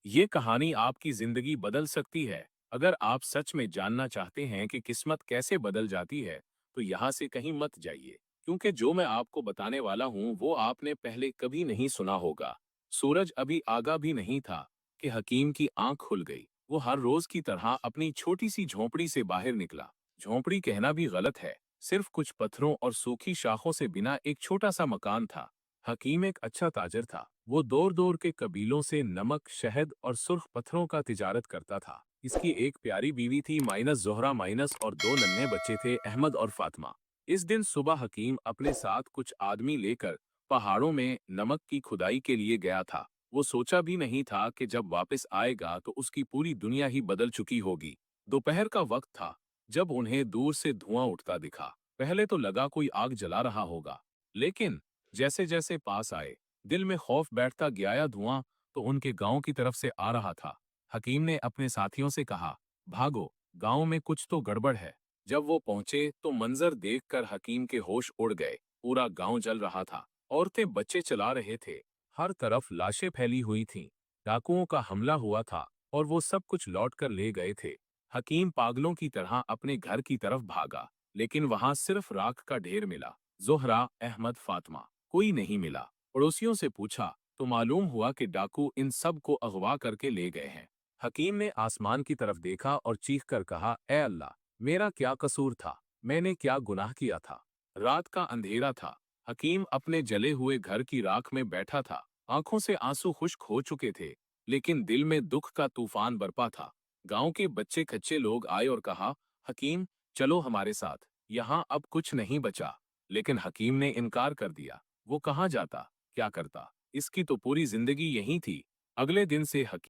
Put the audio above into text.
ये कहानी आपकी जिंदगी बदल सकती है। अगर आप सच में जानना चाहते हैं कि किस्मत कैसे बदल जाती है, तो यहाँ से कहीं मत जाइए, क्योंकि जो मैं आपको बताने वाला हूँ वो आपने पहले कभी नहीं सुना होगा। सूरज अभी आगा भी नहीं था कि हकीम की आंख खुल गई। वो हर रोज की तरह अपनी छोटी सी झोंपड़ी से बाहर निकला। झोंपड़ी कहना भी गलत है, सिर्फ कुछ पत्थरों और सूखी शाखों से बिना एक छोटा सा मकान था। हकीम एक अच्छा ताजर था। वो दूर दूर के कबीलों से नमक, शहद और सुर्ख पत्थरों का तिजारत करता था। इसकी एक प्यारी बीवी थी माइनस जोहरा माइनस, और दो नन्हे बच्चे थे अहमद और फातिमा। इस दिन सुबह हकीम अपने साथ कुछ आदमी लेकर पहाड़ों में नमक की खुदाई के लिए गया था। वो सोचा भी नहीं था कि जब वापस आएगा तो उसकी पूरी दुनिया ही बदल चुकी होगी। दोपहर का वक्त था जब उन्हें दूर से धुआं उठता दिखा। पहले तो लगा कोई आग जला रहा होगा, लेकिन जैसे जैसे पास आए, दिल में खौफ बैठता गया। धुआं तो उनके गांव की तरफ से आ रहा था। हकीम ने अपने साथियों से कहा, भागो, गांव में कुछ तो गड़बड़ है। जब वो पहुंचे तो मंजर देखकर हकीम के होश उड़ गए। पूरा गांव जल रहा था। औरतें बच्चे चला रहे थे। हर तरफ लाशें फैली हुई थीं। डाकुओं का हमला हुआ था और वो सब कुछ लौट कर ले गए थे। हकीम पागलों की तरह अपने घर की तरफ भागा, लेकिन वहां सिर्फ राख का ढेर मिला। जोहरा, अहमद, फातिमा, कोई नहीं मिला। पड़ोसियों से पूछा तो मालूम हुआ कि डाकू इन सब को अगवा करके ले गए हैं। हकीम ने आसमान की तरफ देखा और चीख कर कहा, ए अल्लाह, मेरा क्या कसूर था? मैंने क्या गुनाह किया था? रात का अंधेरा था। हकीम अपने जले हुए घर की राख में बैठा था। आंखों से आंसू खुश्क हो चुके थे, लेकिन दिल में दुख का तूफान बरपा था। गांव के बच्चे कच्चे लोग आए और कहा, हकीम, चलो हमारे साथ, यहाँ अब कुछ नहीं बचा। लेकिन हकीम ने इनकार कर दिया। वो कहाँ जाता, क्या करता? इसकी तो पूरी जिंदगी यही थी। अगले दिन से हकीम